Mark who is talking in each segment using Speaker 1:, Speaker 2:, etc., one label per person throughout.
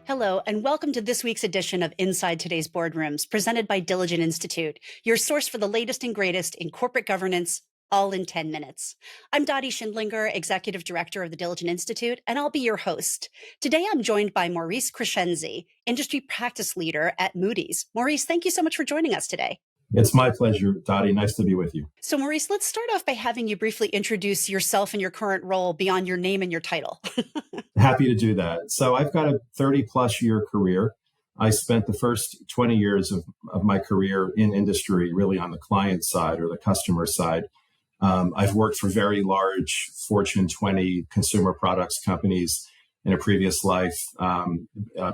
Speaker 1: Hello, and welcome to this week's edition of Inside Today's Boardrooms, presented by Diligent Institute, your source for the latest and greatest in corporate governance, all in 10 minutes. I'm Dottie Schindlinger, Executive Director of the Diligent Institute, and I'll be your host. Today, I'm joined by Maurice Crescenzi, Industry Practice Leader at Moody's. Maurice, thank you so much for joining us today.
Speaker 2: It's my pleasure, Dottie. Nice to be with you.
Speaker 1: So, Maurice, let's start off by having you briefly introduce yourself and your current role beyond your name and your title.
Speaker 2: Happy to do that. So I've got a 30-plus year career. I spent the first 20 years of my career in industry, really on the client side or the customer side. I've worked for very large Fortune 20 consumer products companies in a previous life,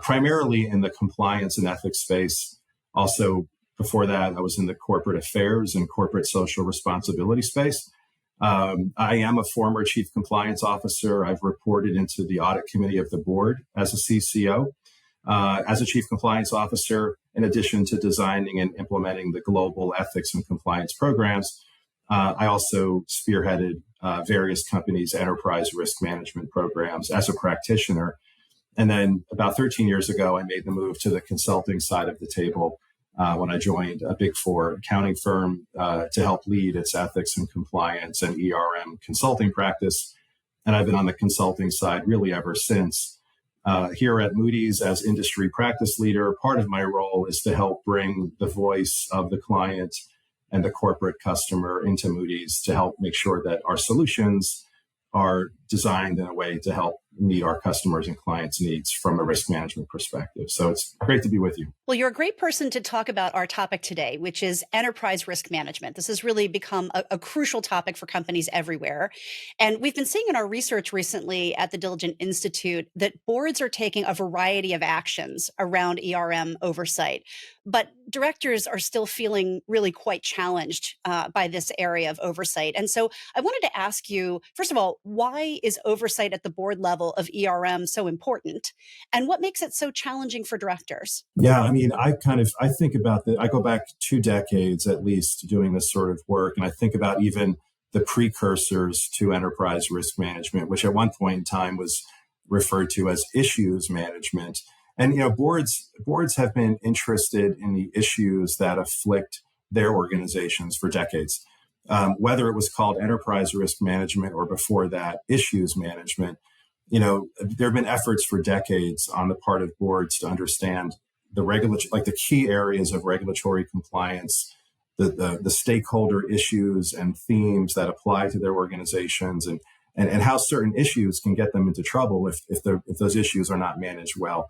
Speaker 2: primarily in the compliance and ethics space. Also, before that, I was in the corporate affairs and corporate social responsibility space. I am a former chief compliance officer. I've reported into the audit committee of the board as a CCO. As a chief compliance officer, in addition to designing and implementing the global ethics and compliance programs, I also spearheaded various companies' enterprise risk management programs as a practitioner. And then about 13 years ago, I made the move to the consulting side of the table when I joined a Big Four accounting firm to help lead its ethics and compliance and ERM consulting practice. And I've been on the consulting side really ever since. Here at Moody's as industry practice leader, part of my role is to help bring the voice of the client and the corporate customer into Moody's to help make sure that our solutions are designed in a way to help meet our customers' and clients' needs from a risk management perspective. So it's great to be with you.
Speaker 1: Well, you're a great person to talk about our topic today, which is enterprise risk management. This has really become a crucial topic for companies everywhere. And we've been seeing in our research recently at the Diligent Institute that boards are taking a variety of actions around ERM oversight. But directors are still feeling really quite challenged by this area of oversight. And so I wanted to ask you, first of all, why is oversight at the board level of ERM so important? And what makes it so challenging for directors?
Speaker 2: Yeah, I mean, I think about I go back 2 decades at least doing this sort of work. And I think about even the precursors to enterprise risk management, which at one point in time was referred to as issues management. And, boards have been interested in the issues that afflict their organizations for decades. Whether it was called enterprise risk management or before that, issues management, there have been efforts for decades on the part of boards to understand the the key areas of regulatory compliance, the stakeholder issues and themes that apply to their organizations, and how certain issues can get them into trouble if those issues are not managed well.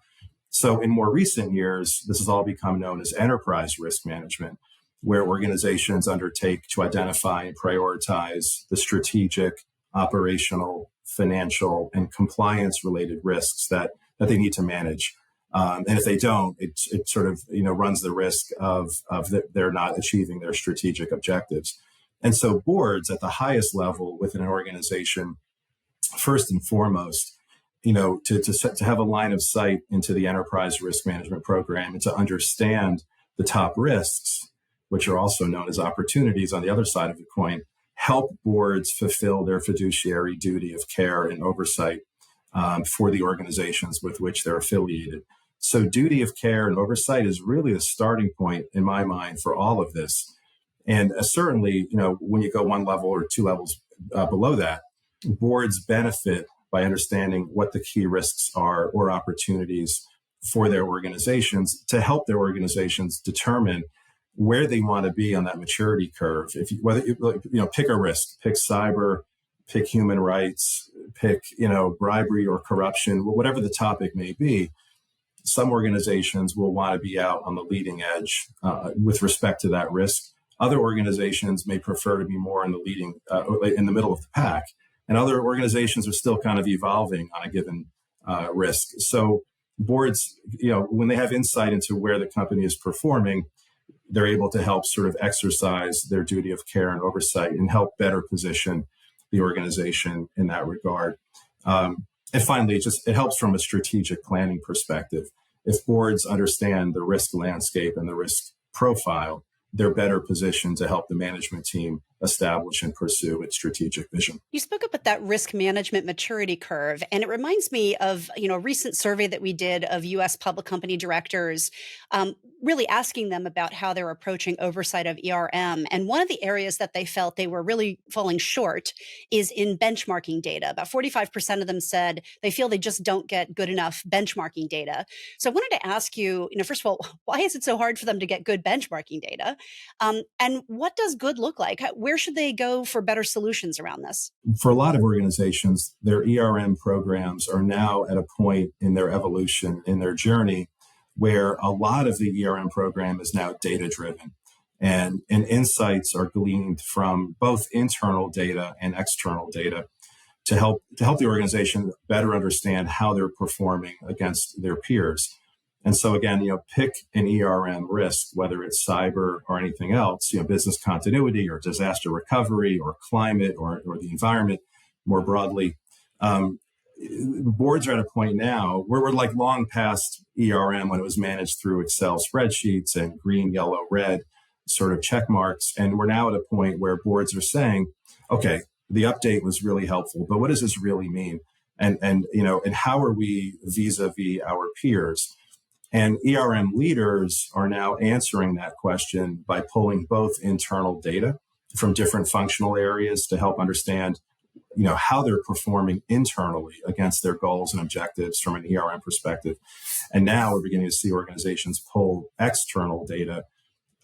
Speaker 2: So in more recent years, this has all become known as enterprise risk management, where organizations undertake to identify and prioritize the strategic, operational, financial, and compliance-related risks that they need to manage. And if they don't, it sort of runs the risk of they're not achieving their strategic objectives. And so boards at the highest level within an organization, first and foremost, to have a line of sight into the enterprise risk management program and to understand the top risks, which are also known as opportunities on the other side of the coin, help boards fulfill their fiduciary duty of care and oversight for the organizations with which they're affiliated. So duty of care and oversight is really the starting point in my mind for all of this. And certainly, when you go one level or 2 levels below that, boards benefit by understanding what the key risks are or opportunities for their organizations to help their organizations determine where they want to be on that maturity curve. Pick a risk, pick cyber, pick human rights, pick, bribery or corruption, whatever the topic may be. Some organizations will want to be out on the leading edge with respect to that risk. Other organizations may prefer to be more in the middle of the pack. And other organizations are still kind of evolving on a given risk. So boards, when they have insight into where the company is performing, they're able to help sort of exercise their duty of care and oversight and help better position the organization in that regard. And finally, it helps from a strategic planning perspective. If boards understand the risk landscape and the risk profile, they're better positioned to help the management team establish and pursue its strategic vision.
Speaker 1: You spoke about that risk management maturity curve, and it reminds me of a recent survey that we did of U.S. public company directors, really asking them about how they're approaching oversight of ERM. And one of the areas that they felt they were really falling short is in benchmarking data. About 45% of them said they feel they just don't get good enough benchmarking data. So I wanted to ask you, first of all, why is it so hard for them to get good benchmarking data? And what does good look like? Where should they go for better solutions around this?
Speaker 2: For a lot of organizations, their ERM programs are now at a point in their evolution, in their journey, where a lot of the ERM program is now data driven. And insights are gleaned from both internal data and external data to help the organization better understand how they're performing against their peers. And so again, pick an ERM risk, whether it's cyber or anything else, business continuity or disaster recovery or climate or the environment more broadly. Boards are at a point now where we're like long past ERM when it was managed through Excel spreadsheets and green, yellow, red sort of check marks. And we're now at a point where boards are saying, okay, the update was really helpful, but what does this really mean? And how are we vis-a-vis our peers? And ERM leaders are now answering that question by pulling both internal data from different functional areas to help understand, how they're performing internally against their goals and objectives from an ERM perspective. And now we're beginning to see organizations pull external data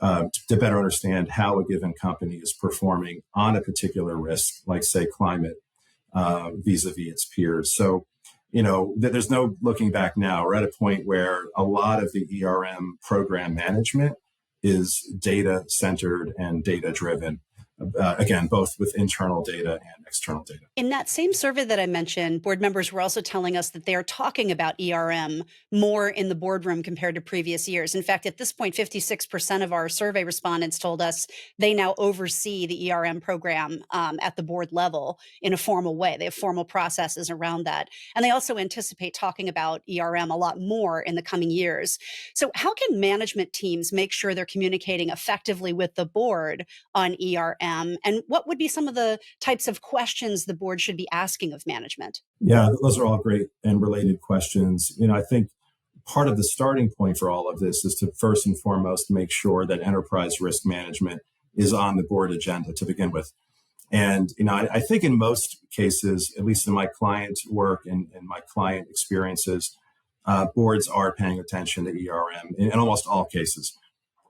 Speaker 2: to better understand how a given company is performing on a particular risk, like say climate, vis-a-vis its peers. So there's no looking back now. We're at a point where a lot of the ERM program management is data centered and data driven. Again, both with internal data and external data.
Speaker 1: In that same survey that I mentioned, board members were also telling us that they are talking about ERM more in the boardroom compared to previous years. In fact, at this point, 56% of our survey respondents told us they now oversee the ERM program at the board level in a formal way. They have formal processes around that. And they also anticipate talking about ERM a lot more in the coming years. So how can management teams make sure they're communicating effectively with the board on ERM? And what would be some of the types of questions the board should be asking of management?
Speaker 2: Yeah, those are all great and related questions. I think part of the starting point for all of this is to first and foremost make sure that enterprise risk management is on the board agenda to begin with. And, I think in most cases, at least in my client work and my client experiences, boards are paying attention to ERM in almost all cases.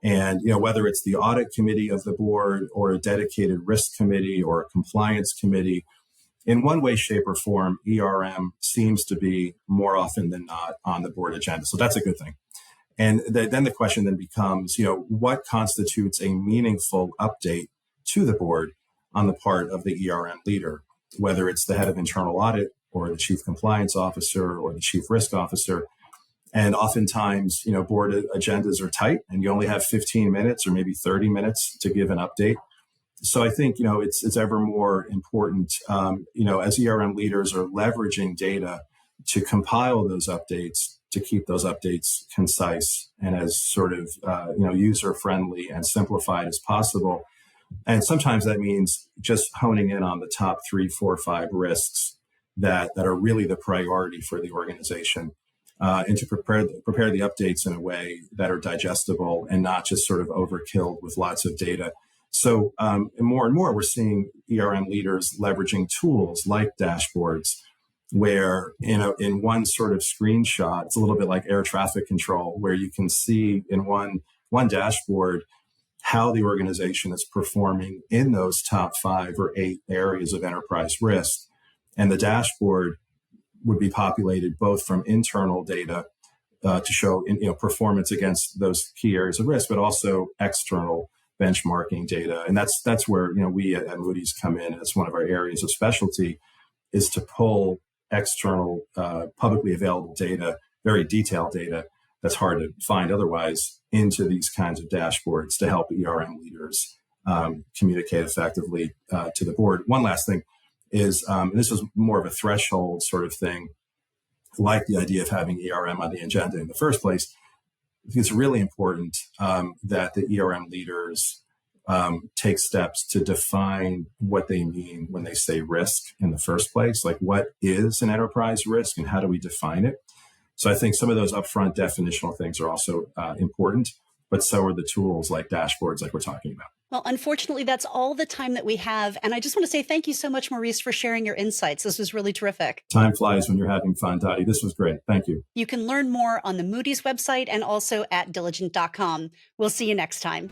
Speaker 2: And, whether it's the audit committee of the board or a dedicated risk committee or a compliance committee, in one way, shape, or form, ERM seems to be more often than not on the board agenda. So that's a good thing. And then the question then becomes, what constitutes a meaningful update to the board on the part of the ERM leader, whether it's the head of internal audit or the chief compliance officer or the chief risk officer. And oftentimes, board agendas are tight and you only have 15 minutes or maybe 30 minutes to give an update. So I think, it's ever more important, as ERM leaders are leveraging data to compile those updates, to keep those updates concise and as sort of, user friendly and simplified as possible. And sometimes that means just honing in on the top 3, 4, 5 risks that are really the priority for the organization. And to prepare the updates in a way that are digestible and not just sort of overkilled with lots of data. So more and more, we're seeing ERM leaders leveraging tools like dashboards where, in one sort of screenshot, it's a little bit like air traffic control, where you can see in one dashboard how the organization is performing in those top 5 or 8 areas of enterprise risk. And the dashboard would be populated both from internal data to show performance against those key areas of risk, but also external benchmarking data. And that's where we at Moody's come in as one of our areas of specialty, is to pull external publicly available data, very detailed data that's hard to find otherwise, into these kinds of dashboards to help ERM leaders communicate effectively to the board. One last thing is, and this is more of a threshold sort of thing, like the idea of having ERM on the agenda in the first place. I think it's really important that the ERM leaders take steps to define what they mean when they say risk in the first place. Like, what is an enterprise risk and how do we define it? So I think some of those upfront definitional things are also important, but so are the tools like dashboards like we're talking about.
Speaker 1: Well, unfortunately, that's all the time that we have. And I just want to say thank you so much, Maurice, for sharing your insights. This was really terrific.
Speaker 2: Time flies when you're having fun, Dottie. This was great. Thank you.
Speaker 1: You can learn more on the Moody's website and also at diligent.com. We'll see you next time.